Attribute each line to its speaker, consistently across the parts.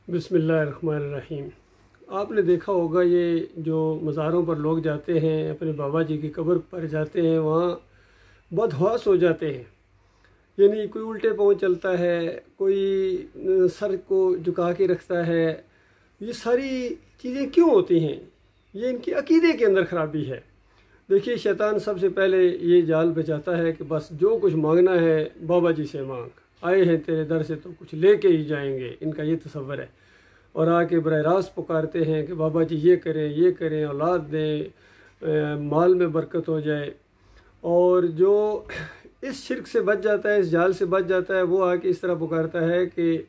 Speaker 1: بسم اللہ الرحمن الرحیم۔ آپ نے دیکھا ہوگا یہ جو مزاروں پر لوگ جاتے ہیں، اپنے بابا جی کی قبر پر جاتے ہیں، وہاں بدحواس ہو جاتے ہیں۔ یعنی کوئی الٹے پاؤں چلتا ہے، کوئی سر کو جھکا کے رکھتا ہے۔ یہ ساری چیزیں کیوں ہوتی ہیں؟ یہ ان کی عقیدے کے اندر خرابی ہے۔ دیکھیے، شیطان سب سے پہلے یہ جال بچاتا ہے کہ بس جو کچھ مانگنا ہے بابا جی سے مانگ، آئے ہیں تیرے در سے تو کچھ لے کے ہی جائیں گے، ان کا یہ تصور ہے۔ اور آ کے براہ راست پکارتے ہیں کہ بابا جی یہ کریں، اولاد دیں، مال میں برکت ہو جائے۔ اور جو اس شرک سے بچ جاتا ہے، اس جال سے بچ جاتا ہے، وہ آ کے اس طرح پکارتا ہے کہ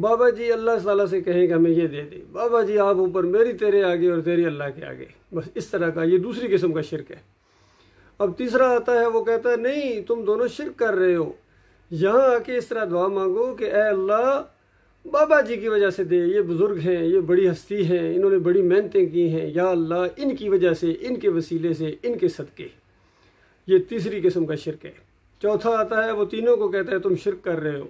Speaker 1: بابا جی اللہ تعالیٰ سے کہیں کہ ہمیں یہ دے دے، بابا جی آپ اوپر، میری تیرے آگے اور تیری اللہ کے آگے۔ بس اس طرح کا یہ دوسری قسم کا شرک ہے۔ اب تیسرا آتا ہے، وہ کہتا ہے نہیں، تم دونوں شرک کر رہے ہو۔ یہاں آ کے اس طرح دعا مانگو کہ اے اللہ بابا جی کی وجہ سے دے، یہ بزرگ ہیں، یہ بڑی ہستی ہیں، انہوں نے بڑی محنتیں کی ہیں، یا اللہ ان کی وجہ سے، ان کے وسیلے سے، ان کے صدقے۔ یہ تیسری قسم کا شرک ہے۔ چوتھا آتا ہے، وہ تینوں کو کہتا ہے تم شرک کر رہے ہو۔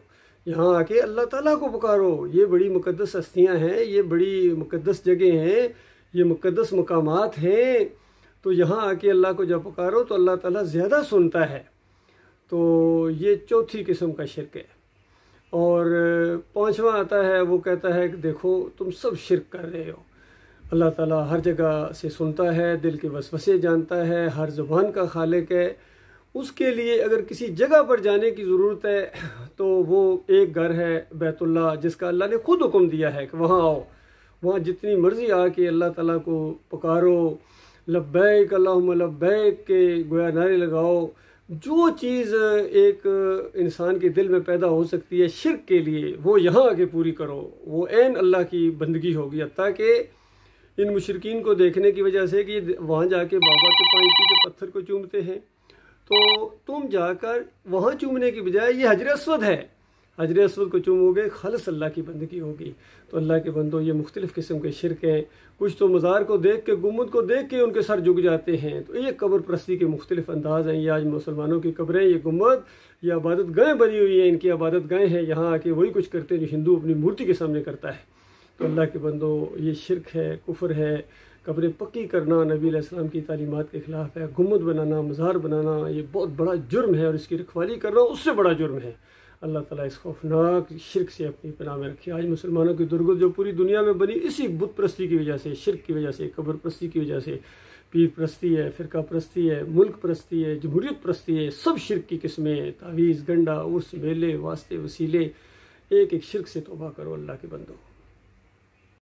Speaker 1: یہاں آ کے اللہ تعالیٰ کو پکارو، یہ بڑی مقدس ہستیاں ہیں، یہ بڑی مقدس جگہ ہیں، یہ مقدس مقامات ہیں، تو یہاں آ کے اللہ کو جب پکارو تو اللہ تعالیٰ زیادہ سنتا ہے۔ تو یہ چوتھی قسم کا شرک ہے۔ اور پانچواں آتا ہے، وہ کہتا ہے کہ دیکھو تم سب شرک کر رہے ہو، اللہ تعالیٰ ہر جگہ سے سنتا ہے، دل کے وسوسے جانتا ہے، ہر زبان کا خالق ہے۔ اس کے لیے اگر کسی جگہ پر جانے کی ضرورت ہے تو وہ ایک گھر ہے بیت اللہ، جس کا اللہ نے خود حکم دیا ہے کہ وہاں آؤ، وہاں جتنی مرضی آ کے اللہ تعالیٰ کو پکارو، لبیک اللہم لبیک کے گویا نعرے لگاؤ۔ جو چیز ایک انسان کے دل میں پیدا ہو سکتی ہے شرک کے لیے، وہ یہاں آ کے پوری کرو، وہ عین اللہ کی بندگی ہوگی۔ حتیٰ کہ ان مشرکین کو دیکھنے کی وجہ سے کہ وہاں جا کے بابا کے پائنتی کے پتھر کو چومتے ہیں، تو تم جا کر وہاں چومنے کی بجائے یہ حجر اسود ہے، حجر اسود کو چومو گے، خالص اللہ کی بندگی ہوگی۔ تو اللہ کے بندوں، یہ مختلف قسم کے شرک ہیں۔ کچھ تو مزار کو دیکھ کے، گنبد کو دیکھ کے ان کے سر جھک جاتے ہیں۔ تو یہ قبر پرستی کے مختلف انداز ہیں۔ یہ آج مسلمانوں کی قبریں، یہ گنبد، یہ عبادت گاہیں بنی ہوئی ہیں، ان کی عبادت گاہیں ہیں۔ یہاں آ کے وہی کچھ کرتے ہیں جو ہندو اپنی مورتی کے سامنے کرتا ہے۔ تو اللہ کے بندوں، یہ شرک ہے، کفر ہے۔ قبریں پکی کرنا نبی علیہ السلام کی تعلیمات کے خلاف ہے۔ گنبد بنانا، مزار بنانا، یہ بہت بڑا جرم ہے، اور اس کی رکھوالی کرنا اس سے بڑا جرم ہے۔ اللہ تعالیٰ اس خوفناک شرک سے اپنی پناہ میں رکھے۔ آج مسلمانوں کی درگت جو پوری دنیا میں بنی، اسی بت پرستی کی وجہ سے، شرک کی وجہ سے، قبر پرستی کی وجہ سے، پیر پرستی ہے، فرقہ پرستی ہے، ملک پرستی ہے، جمہوریت پرستی ہے، سب شرک کی قسمیں ہیں۔ تعویذ، گنڈا، عرس، میلے، واسطے، وسیلے، ایک ایک شرک سے توبہ کرو اللہ کے بندوں۔